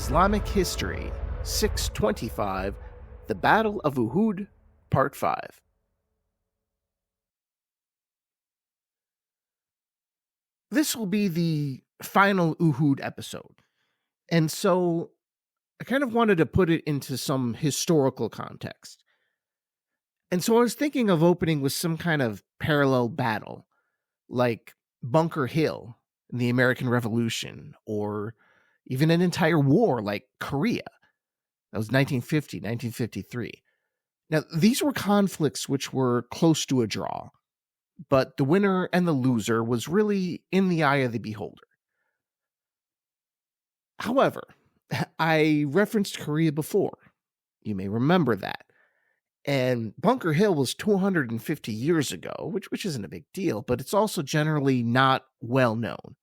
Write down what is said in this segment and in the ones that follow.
Islamic History, 625, The Battle of Uhud, Part 5. This will be the final Uhud episode, and so I kind of wanted to put it into some historical context. And so I was thinking of opening with some kind of parallel battle, like Bunker Hill in the American Revolution, or even an entire war like Korea. That was 1950, 1953. Now, these were conflicts which were close to a draw, but the winner and the loser was really in the eye of the beholder. However, I referenced Korea before. You may remember that. And Bunker Hill was 250 years ago, which isn't a big deal, but it's also generally not well known,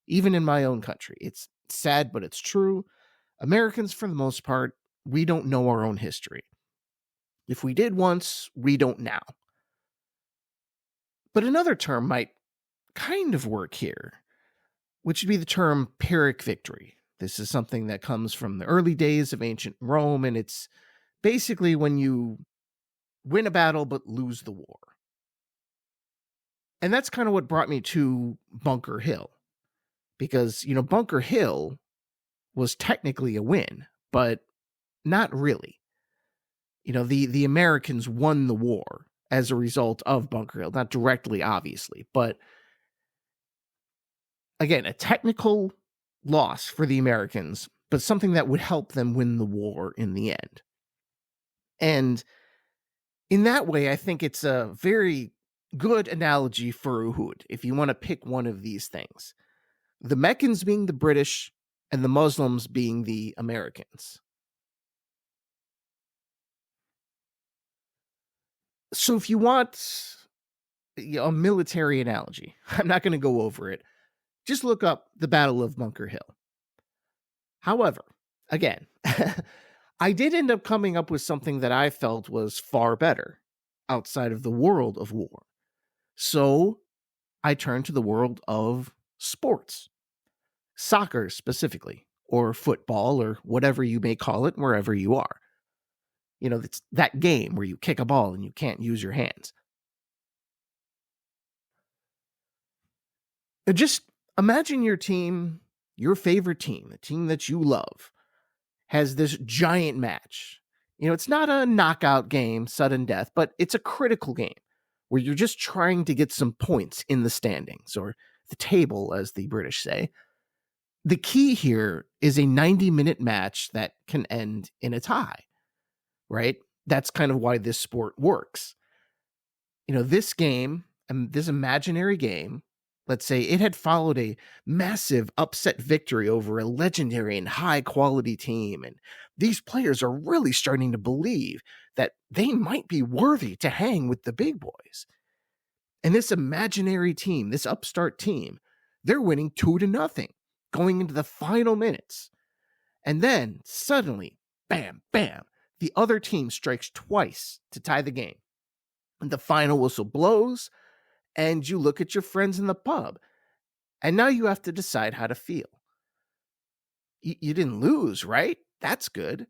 even in my own country. It's sad, but it's true. Americans, for the most part, we don't know our own history. If we did once, we don't now. But another term might kind of work here, which would be the term Pyrrhic victory. This is something that comes from the early days of ancient Rome, and it's basically when you win a battle but lose the war. And that's kind of what brought me to Bunker Hill. Because, Bunker Hill was technically a win, but not really. The Americans won the war as a result of Bunker Hill. Not directly, obviously, but again, a technical loss for the Americans, but something that would help them win the war in the end. And in that way, I think it's a very good analogy for Uhud, if you want to pick one of these things. The Meccans being the British and the Muslims being the Americans. So if you want a military analogy, I'm not going to go over it. Just look up the Battle of Bunker Hill. However, again, I did end up coming up with something that I felt was far better outside of the world of war. So I turned to the world of sports. Soccer specifically, or football, or whatever you may call it, wherever you are. It's that game where you kick a ball and you can't use your hands. Just imagine your team, your favorite team, the team that you love, has this giant match. It's not a knockout game, sudden death, but it's a critical game where you're just trying to get some points in the standings, or the table, as the British say. The key here is a 90-minute match that can end in a tie, right? That's kind of why this sport works. This game, this imaginary game, let's say it had followed a massive upset victory over a legendary and high-quality team, and these players are really starting to believe that they might be worthy to hang with the big boys. And this imaginary team, this upstart team, they're winning 2-0, going into the final minutes. And then, suddenly, bam, bam, the other team strikes twice to tie the game. And the final whistle blows, and you look at your friends in the pub, and now you have to decide how to feel. You didn't lose, right? That's good.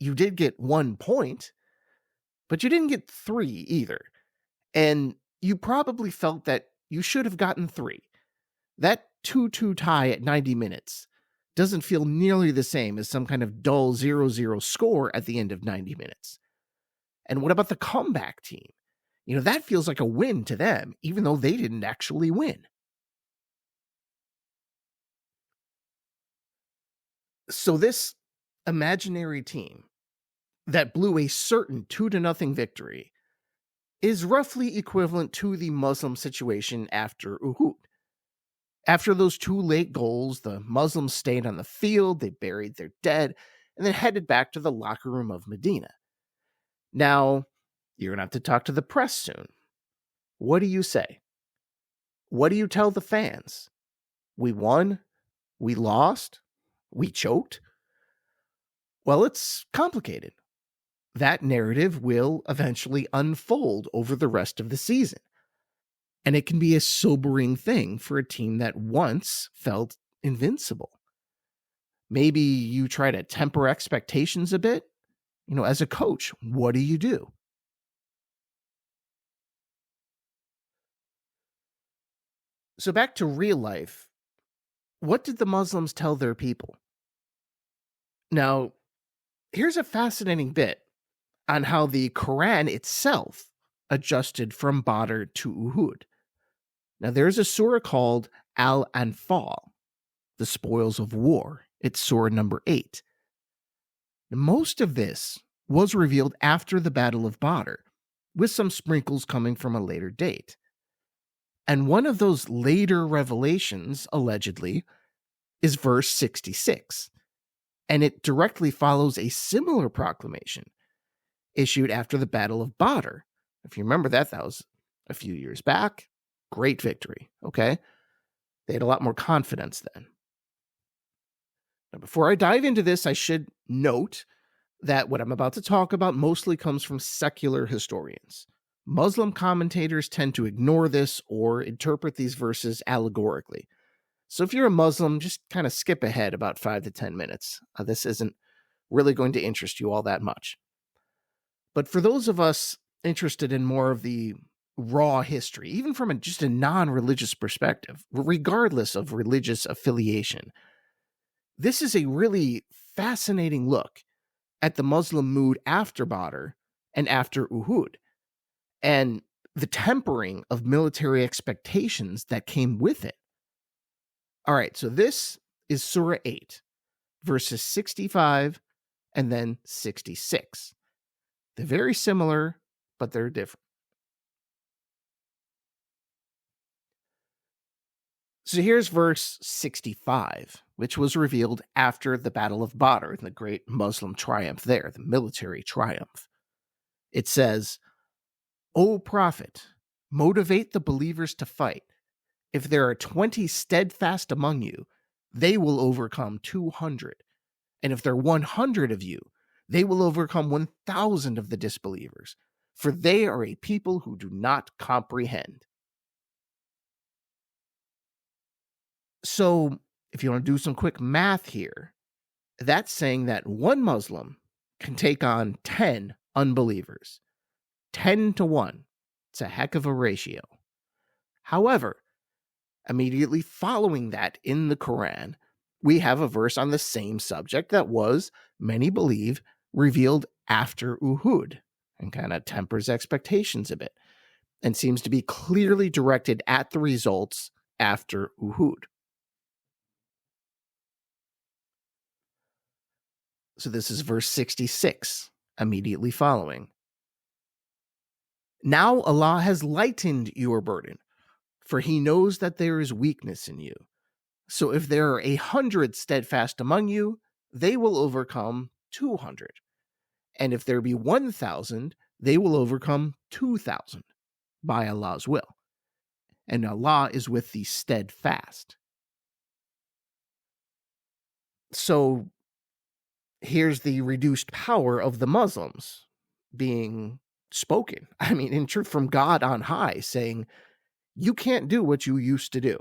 You did get 1 point, but you didn't get 3 either. And you probably felt that you should have gotten 3. That 2-2 tie at 90 minutes doesn't feel nearly the same as some kind of dull 0-0 score at the end of 90 minutes. And what about the comeback team? That feels like a win to them, even though they didn't actually win. So this imaginary team that blew a certain 2-0 victory is roughly equivalent to the Muslim situation after Uhud. After those 2 late goals, the Muslims stayed on the field, they buried their dead, and then headed back to the locker room of Medina. Now, you're going to have to talk to the press soon. What do you say? What do you tell the fans? We won? We lost? We choked? Well, it's complicated. That narrative will eventually unfold over the rest of the season. And it can be a sobering thing for a team that once felt invincible. Maybe you try to temper expectations a bit. As a coach, what do you do? So back to real life, what did the Muslims tell their people? Now, here's a fascinating bit on how the Quran itself adjusted from Badr to Uhud. Now, there's a surah called Al Anfal, the spoils of war. It's surah number 8. Most of this was revealed after the Battle of Badr, with some sprinkles coming from a later date. And one of those later revelations, allegedly, is verse 66. And it directly follows a similar proclamation issued after the Battle of Badr. If you remember that was a few years back. Great victory, okay? They had a lot more confidence then. Now, before I dive into this, I should note that what I'm about to talk about mostly comes from secular historians. Muslim commentators tend to ignore this or interpret these verses allegorically. So if you're a Muslim, just kind of skip ahead about 5 to 10 minutes. This isn't really going to interest you all that much. But for those of us interested in more of the raw history, even from just a non-religious perspective, regardless of religious affiliation, this is a really fascinating look at the Muslim mood after Badr and after Uhud, and the tempering of military expectations that came with it. All right, so this is Surah 8, verses 65 and then 66. They're very similar, but they're different. So here's verse 65, which was revealed after the Battle of Badr and the great Muslim triumph there, the military triumph. It says, "O Prophet, motivate the believers to fight. If there are 20 steadfast among you, they will overcome 200. And if there are 100 of you, they will overcome 1,000 of the disbelievers, for they are a people who do not comprehend." So, if you want to do some quick math here, that's saying that one Muslim can take on 10 unbelievers. 10 to 1. It's a heck of a ratio. However, immediately following that in the Quran, we have a verse on the same subject that was, many believe, revealed after Uhud and kind of tempers expectations a bit and seems to be clearly directed at the results after Uhud. So this is verse 66, immediately following. "Now Allah has lightened your burden, for he knows that there is weakness in you. So if there are 100 steadfast among you, they will overcome 200. And if there be 1,000, they will overcome 2,000 by Allah's will. And Allah is with the steadfast." So here's the reduced power of the Muslims being spoken. I mean, in truth, from God on high, saying, you can't do what you used to do.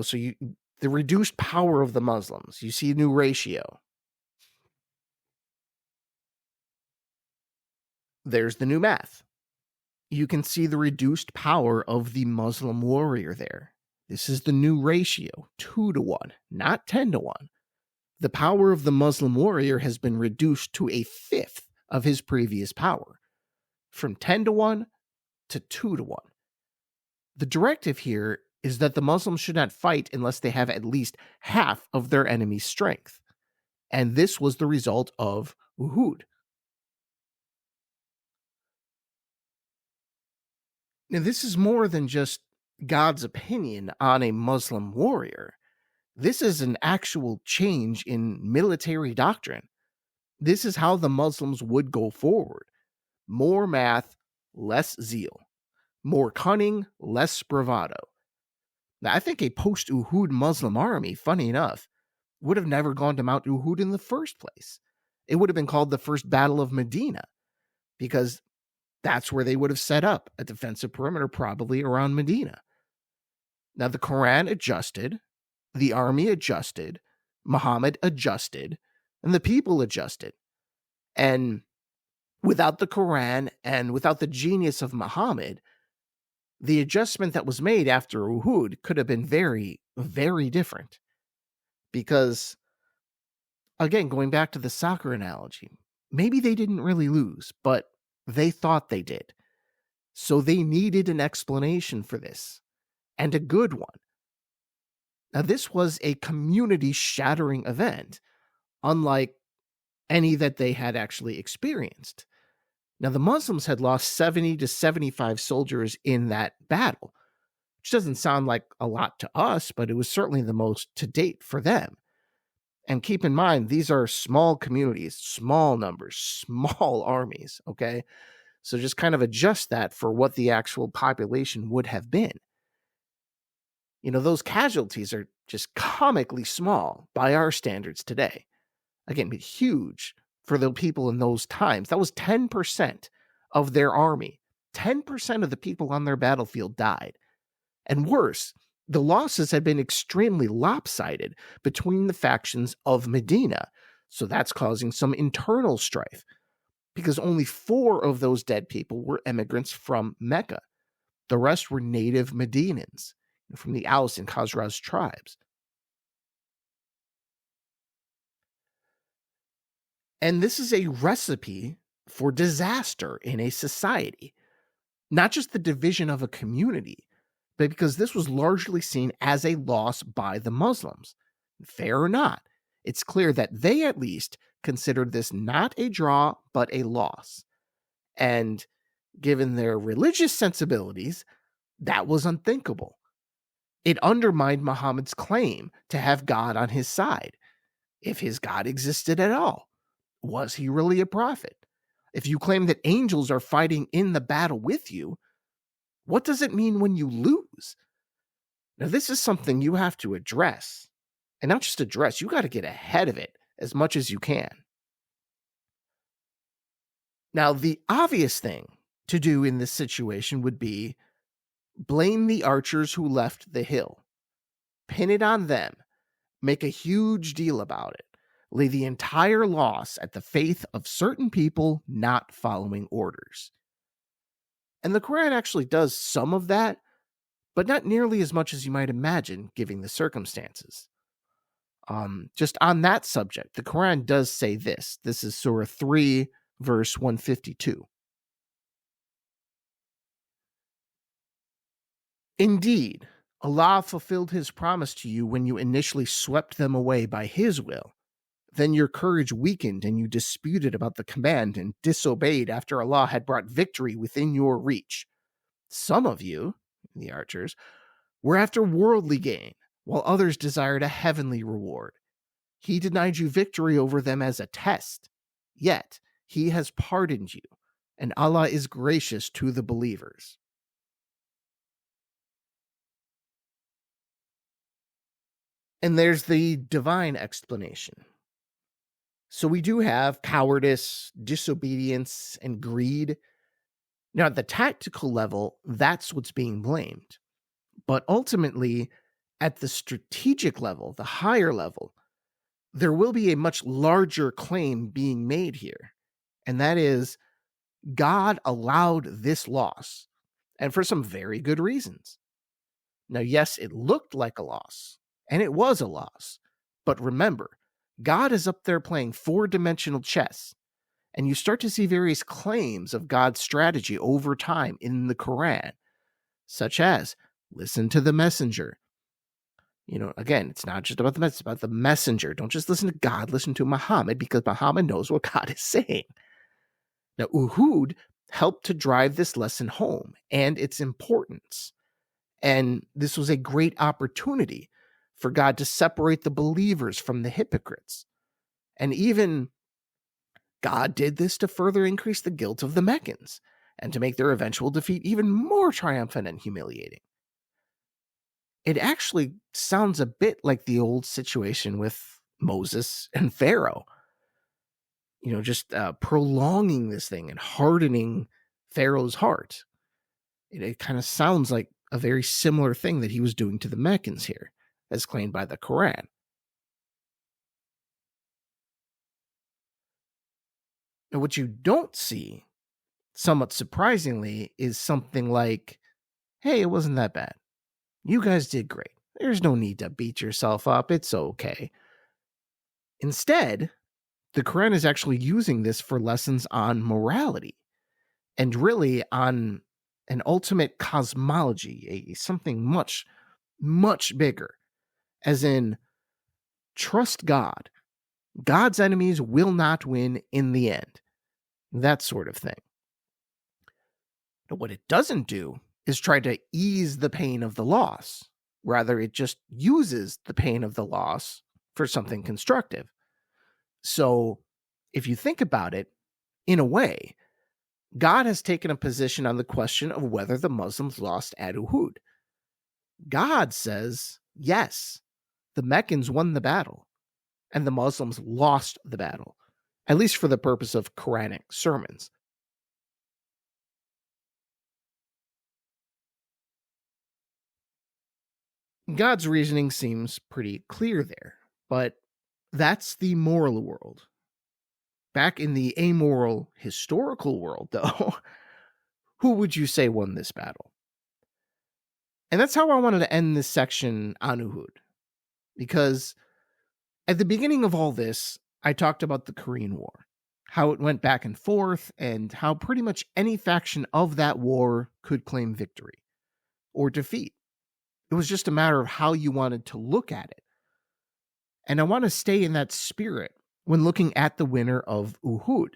So the reduced power of the Muslims, you see a new ratio. There's the new math. You can see the reduced power of the Muslim warrior there. This is the new ratio, 2 to 1, not 10 to 1. The power of the Muslim warrior has been reduced to a fifth of his previous power, from 10 to 1 to 2 to 1. The directive here is that the Muslims should not fight unless they have at least half of their enemy's strength. And this was the result of Uhud. Now, this is more than just God's opinion on a Muslim warrior. This is an actual change in military doctrine. This is how the Muslims would go forward. More math, less zeal. More cunning, less bravado. Now, I think a post-Uhud Muslim army, funny enough, would have never gone to Mount Uhud in the first place. It would have been called the First Battle of Medina, because that's where they would have set up a defensive perimeter, probably around Medina. Now, the Quran adjusted, the army adjusted, Muhammad adjusted and the people adjusted. And without the Quran and without the genius of Muhammad, the adjustment that was made after Uhud could have been very, very different. Because, again, going back to the soccer analogy, maybe they didn't really lose, but they thought they did. So they needed an explanation for this, and a good one. Now, this was a community shattering event, unlike any that they had actually experienced. Now, the Muslims had lost 70 to 75 soldiers in that battle, which doesn't sound like a lot to us, but it was certainly the most to date for them. And keep in mind, these are small communities, small numbers, small armies, okay? So just kind of adjust that for what the actual population would have been. Those casualties are just comically small by our standards today. Again, huge for the people in those times. That was 10% of their army. 10% of the people on their battlefield died. And worse, the losses had been extremely lopsided between the factions of Medina. So that's causing some internal strife, because only 4 of those dead people were immigrants from Mecca. The rest were native Medinans from the Aus and Khazraj tribes. And this is a recipe for disaster in a society, not just the division of a community, but because this was largely seen as a loss by the Muslims. Fair or not, it's clear that they at least considered this not a draw, but a loss. And given their religious sensibilities, that was unthinkable. It undermined Muhammad's claim to have God on his side, if his God existed at all. Was he really a prophet? If you claim that angels are fighting in the battle with you, what does it mean when you lose? Now, this is something you have to address. And not just address, you got to get ahead of it as much as you can. Now, the obvious thing to do in this situation would be blame the archers who left the hill. Pin it on them. Make a huge deal about it. Lay the entire loss at the faith of certain people not following orders. And the Quran actually does some of that, but not nearly as much as you might imagine, given the circumstances. Just on that subject, the Quran does say this. This is Surah 3, verse 152. Indeed, Allah fulfilled his promise to you when you initially swept them away by his will. Then your courage weakened and you disputed about the command and disobeyed after Allah had brought victory within your reach. Some of you, the archers, were after worldly gain, while others desired a heavenly reward. He denied you victory over them as a test. Yet, he has pardoned you, and Allah is gracious to the believers. And there's the divine explanation. So we do have cowardice, disobedience, and greed. Now, at the tactical level, that's what's being blamed. But ultimately, at the strategic level, the higher level, there will be a much larger claim being made here. And that is, God allowed this loss, and for some very good reasons. Now, yes, it looked like a loss, and it was a loss. But remember, God is up there playing 4-dimensional chess, and you start to see various claims of God's strategy over time in the Quran, such as, listen to the messenger. Again, it's not just about the message, it's about the messenger. Don't just listen to God, listen to Muhammad, because Muhammad knows what God is saying. Now, Uhud helped to drive this lesson home and its importance. And this was a great opportunity for God to separate the believers from the hypocrites. And even God did this to further increase the guilt of the Meccans and to make their eventual defeat even more triumphant and humiliating. It actually sounds a bit like the old situation with Moses and Pharaoh. Just prolonging this thing and hardening Pharaoh's heart. It kind of sounds like a very similar thing that he was doing to the Meccans here, as claimed by the Quran. And what you don't see, somewhat surprisingly, is something like, hey, it wasn't that bad. You guys did great. There's no need to beat yourself up. It's okay. Instead, the Quran is actually using this for lessons on morality and really on an ultimate cosmology, something much, much bigger, as in trust God. God's enemies will not win in the end. That sort of thing. But what it doesn't do is try to ease the pain of the loss. Rather, it just uses the pain of the loss for something constructive. So, if you think about it, in a way, God has taken a position on the question of whether the Muslims lost at Uhud. God says, yes, the Meccans won the battle, and the Muslims lost the battle, at least for the purpose of Quranic sermons. God's reasoning seems pretty clear there, but that's the moral world. Back in the amoral historical world, though, who would you say won this battle? And that's how I wanted to end this section on Uhud, because at the beginning of all this, I talked about the Korean War, how it went back and forth, and how pretty much any faction of that war could claim victory or defeat. It was just a matter of how you wanted to look at it. And I want to stay in that spirit when looking at the winner of Uhud,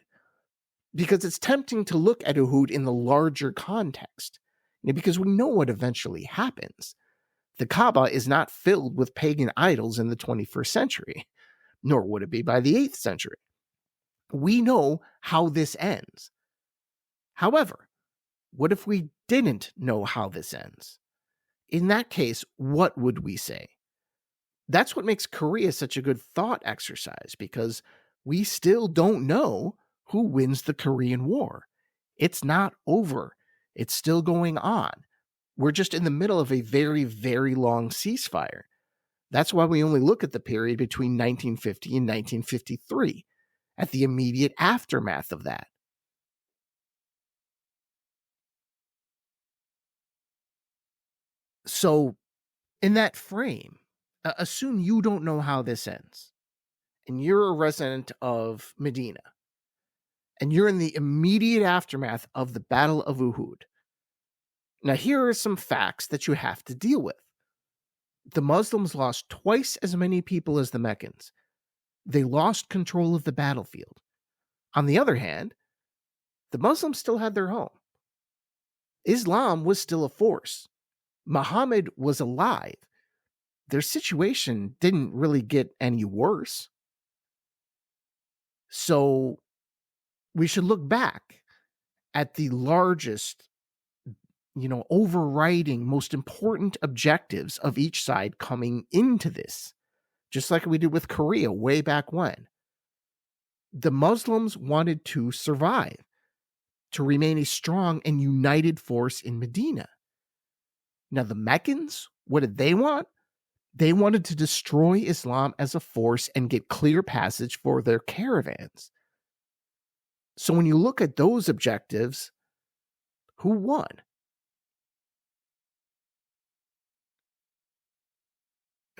because it's tempting to look at Uhud in the larger context, because we know what eventually happens. The Kaaba is not filled with pagan idols in the 21st century, nor would it be by the 8th century. We know how this ends. However, what if we didn't know how this ends? In that case, what would we say? That's what makes Korea such a good thought exercise, because we still don't know who wins the Korean War. It's not over. It's still going on. We're just in the middle of a very, very long ceasefire. That's why we only look at the period between 1950 and 1953, at the immediate aftermath of that. So, in that frame, assume you don't know how this ends, and you're a resident of Medina, and you're in the immediate aftermath of the Battle of Uhud. Now, here are some facts that you have to deal with. The Muslims lost twice as many people as the Meccans. They lost control of the battlefield. On the other hand, the Muslims still had their home. Islam was still a force. Muhammad was alive. Their situation didn't really get any worse. So we should look back at the largest, overriding, most important objectives of each side coming into this, just like we did with Korea way back when. The Muslims wanted to survive, to remain a strong and united force in Medina. Now, the Meccans, what did they want? They wanted to destroy Islam as a force and get clear passage for their caravans. So when you look at those objectives, who won?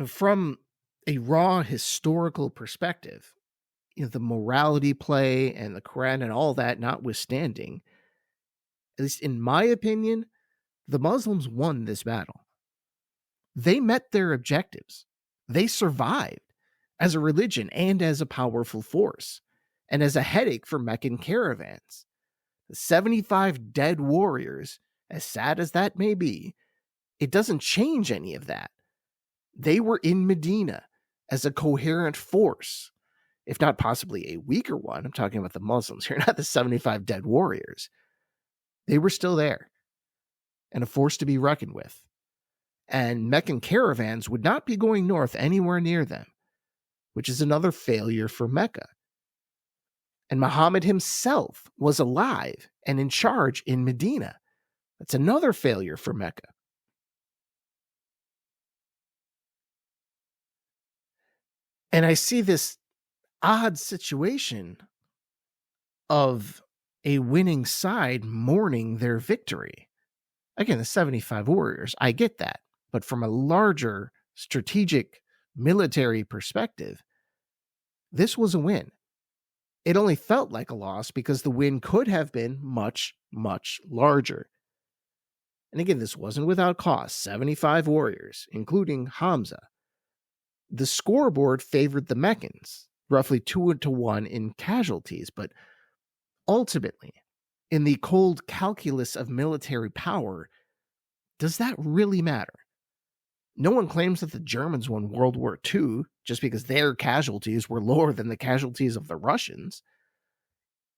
From a raw historical perspective, the morality play and the Quran and all that notwithstanding, at least in my opinion, the Muslims won this battle. They met their objectives. They survived as a religion and as a powerful force, and as a headache for Meccan caravans. The 75 dead warriors, as sad as that may be, it doesn't change any of that. They were in Medina as a coherent force, if not possibly a weaker one. I'm talking about the Muslims here, not the 75 dead warriors. They were still there and a force to be reckoned with. And Meccan caravans would not be going north anywhere near them, which is another failure for Mecca. And Muhammad himself was alive and in charge in Medina. That's another failure for Mecca. And I see this odd situation of a winning side mourning their victory. Again, the 75 warriors, I get that. But from a larger strategic military perspective, this was a win. It only felt like a loss because the win could have been much, much larger. And again, this wasn't without cost. 75 warriors, including Hamza. The scoreboard favored the Meccans, roughly 2-1 in casualties, but ultimately, in the cold calculus of military power, does that really matter? No one claims that the Germans won World War II just because their casualties were lower than the casualties of the Russians.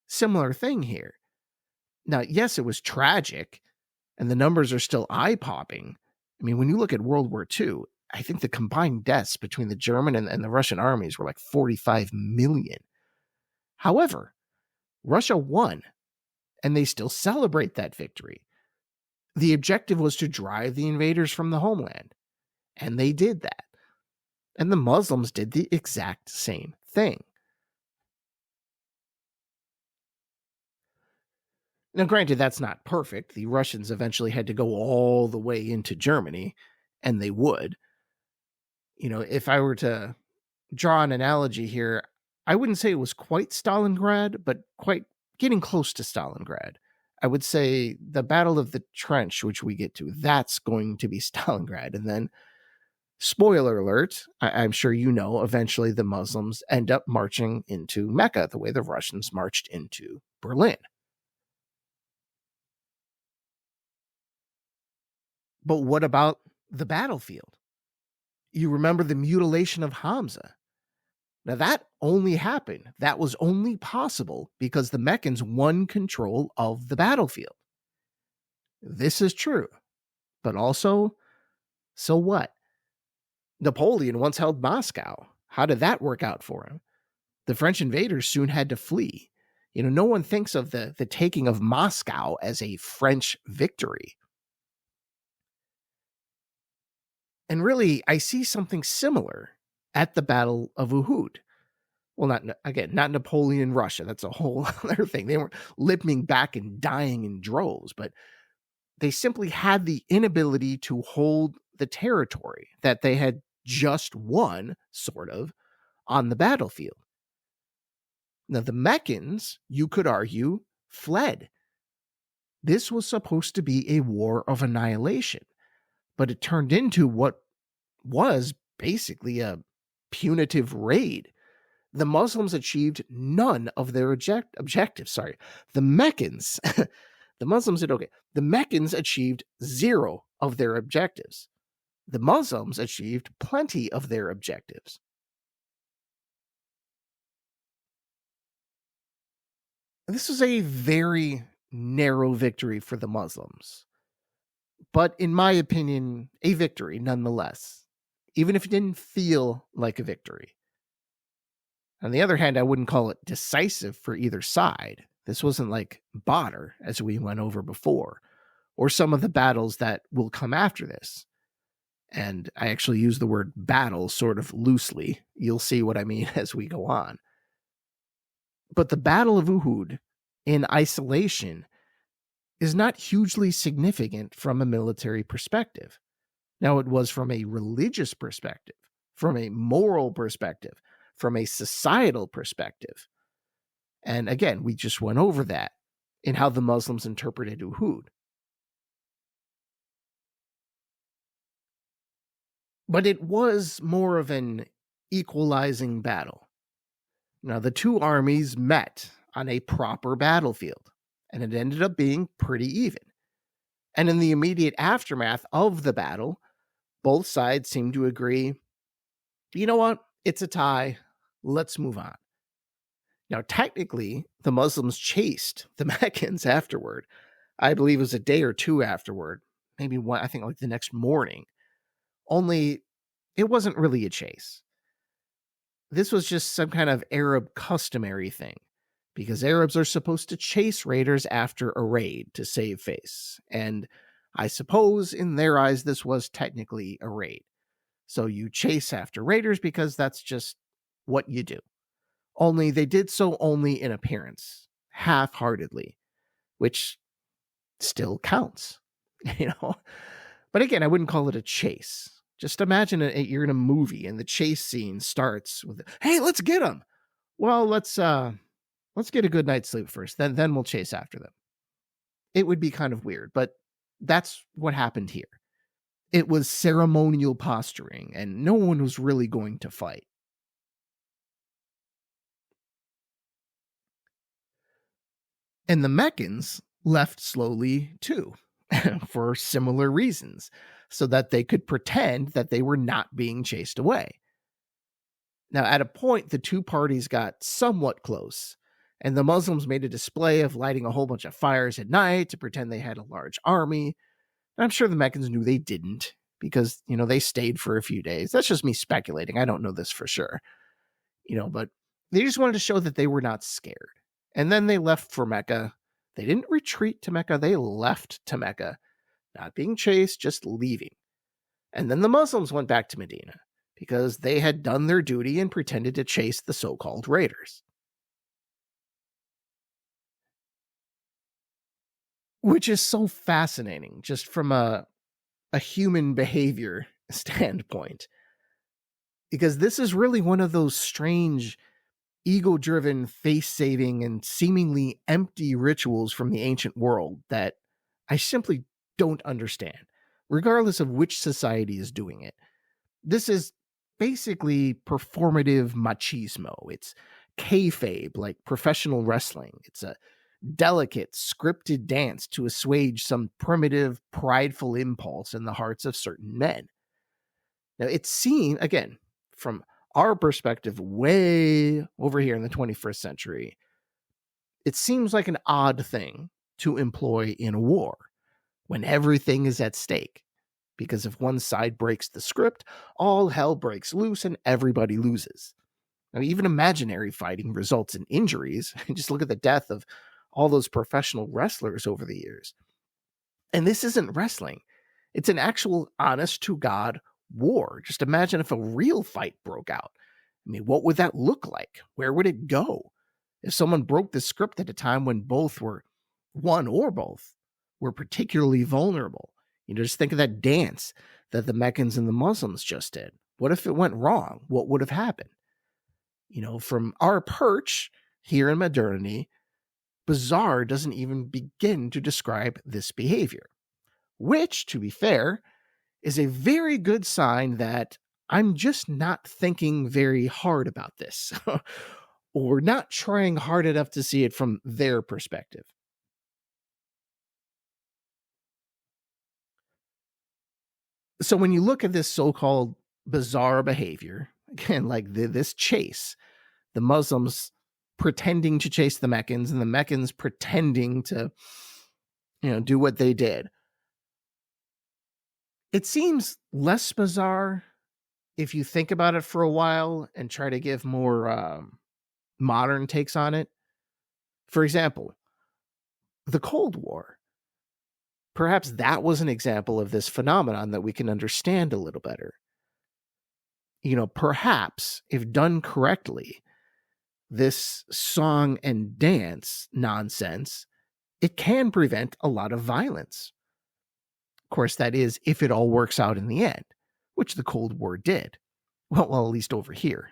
Similar thing here. Now, yes, it was tragic, and the numbers are still eye-popping. I mean, when you look at World War II, I think the combined deaths between the German and the Russian armies were like 45 million. However, Russia won, and they still celebrate that victory. The objective was to drive the invaders from the homeland, and they did that. And the Muslims did the exact same thing. Now, granted, that's not perfect. The Russians eventually had to go all the way into Germany, and they would. You know, if I were to draw an analogy here, I wouldn't say it was quite Stalingrad, but quite getting close to Stalingrad. I would say the Battle of the Trench, which we get to, that's going to be Stalingrad. And then, spoiler alert, I'm sure you know, eventually the Muslims end up marching into Mecca the way the Russians marched into Berlin. But what about the battlefield? You remember the mutilation of Hamza. Now, that only happened. That was only possible because the Meccans won control of the battlefield. This is true. But also, so what? Napoleon once held Moscow. How did that work out for him? The French invaders soon had to flee. You know, no one thinks of the taking of Moscow as a French victory. And really, I see something similar at the Battle of Uhud. Well, not Napoleon, Russia. That's a whole other thing. They weren't limping back and dying in droves, but they simply had the inability to hold the territory that they had just won, sort of, on the battlefield. Now, the Meccans, you could argue, fled. This was supposed to be a war of annihilation, but it turned into what was basically a punitive raid. The Muslims achieved none of their objectives. Sorry, the Meccans, the Muslims did okay. The Meccans achieved 0 of their objectives. The Muslims achieved plenty of their objectives. This was a very narrow victory for the Muslims, but in my opinion, a victory nonetheless, even if it didn't feel like a victory. On the other hand, I wouldn't call it decisive for either side. This wasn't like Badr, as we went over before, or some of the battles that will come after this. And I actually use the word battle sort of loosely. You'll see what I mean as we go on. But the Battle of Uhud, in isolation, is not hugely significant from a military perspective. Now, it was from a religious perspective, from a moral perspective, from a societal perspective. And again, we just went over that in how the Muslims interpreted Uhud. But it was more of an equalizing battle. Now, the two armies met on a proper battlefield, and it ended up being pretty even. And in the immediate aftermath of the battle, both sides seemed to agree, you know what? It's a tie. Let's move on. Now, technically, the Muslims chased the Meccans afterward. I believe it was a day or two afterward, maybe one, I think like the next morning. Only it wasn't really a chase. This was just some kind of Arab customary thing, because Arabs are supposed to chase raiders after a raid to save face. And I suppose in their eyes, this was technically a raid. So you chase after raiders because that's just what you do. Only they did so only in appearance. half-heartedly, which still counts, you know? But again, I wouldn't call it a chase. Just imagine you're in a movie and the chase scene starts with, "Hey, let's get them." Well, let's get a good night's sleep first. Then we'll chase after them. It would be kind of weird, but that's what happened here. It was ceremonial posturing, and no one was really going to fight. And the Meccans left slowly too, for similar reasons, so that they could pretend that they were not being chased away. Now, at a point, the two parties got somewhat close, and the Muslims made a display of lighting a whole bunch of fires at night to pretend they had a large army. And I'm sure the Meccans knew they didn't because, they stayed for a few days. That's just me speculating. I don't know this for sure, but they just wanted to show that they were not scared. And then they left for Mecca. They didn't retreat to Mecca. They left to Mecca, not being chased, just leaving. And then the Muslims went back to Medina because they had done their duty and pretended to chase the so-called raiders. Which is so fascinating, just from a human behavior standpoint. Because this is really one of those strange, ego-driven, face-saving, and seemingly empty rituals from the ancient world that I simply don't understand, regardless of which society is doing it. This is basically performative machismo. It's kayfabe, like professional wrestling. It's a delicate, scripted dance to assuage some primitive, prideful impulse in the hearts of certain men. Now, it's seen, again, from our perspective, way over here in the 21st century, it seems like an odd thing to employ in a war when everything is at stake. Because if one side breaks the script, all hell breaks loose and everybody loses. Now, even imaginary fighting results in injuries. Just look at the death of all those professional wrestlers over the years. And this isn't wrestling. It's an actual honest-to-God war. Just imagine if a real fight broke out. I mean, what would that look like? Where would it go? If someone broke the script at a time when one or both were particularly vulnerable. Just think of that dance that the Meccans and the Muslims just did. What if it went wrong? What would have happened? From our perch here in modernity, bizarre doesn't even begin to describe this behavior, which, to be fair, is a very good sign that I'm just not thinking very hard about this or not trying hard enough to see it from their perspective. So when you look at this so-called bizarre behavior, again, like this chase, the Muslims pretending to chase the Meccans and the Meccans pretending to, do what they did. It seems less bizarre if you think about it for a while and try to give more modern takes on it. For example, the Cold War. Perhaps that was an example of this phenomenon that we can understand a little better. Perhaps if done correctly, this song and dance nonsense, it can prevent a lot of violence. Of course, that is if it all works out in the end, which the Cold War did. Well, at least over here,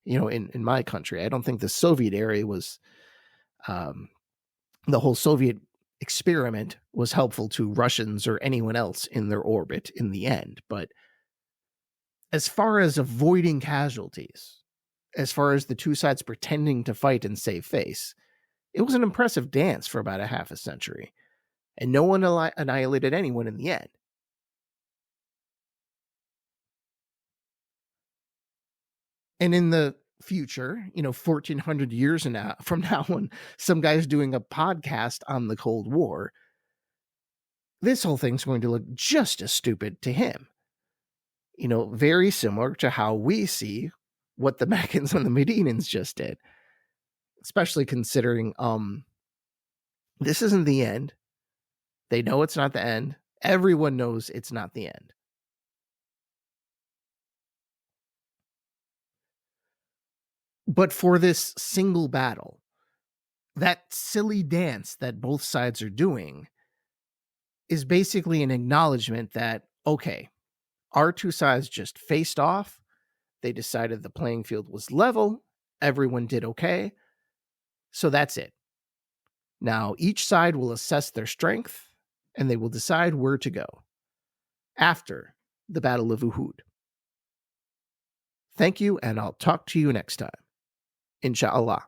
in my country. I don't think the Soviet area was, the whole Soviet experiment was helpful to Russians or anyone else in their orbit in the end. But as far as avoiding casualties, as far as the two sides pretending to fight and save face, it was an impressive dance for about a half a century, and no one annihilated anyone in the end. And in the future, 1400 years from now, when some guy's doing a podcast on the Cold War, this whole thing's going to look just as stupid to him. Very similar to how we see what the Meccans and the Medinans just did. Especially considering this isn't the end. They know it's not the end. Everyone knows it's not the end. But for this single battle, That silly dance that both sides are doing is basically an acknowledgement that, okay, our two sides just faced off. They decided the playing field was level. Everyone did okay. So that's it. Now, each side will assess their strength and they will decide where to go after the Battle of Uhud. Thank you, and I'll talk to you next time. Inshallah.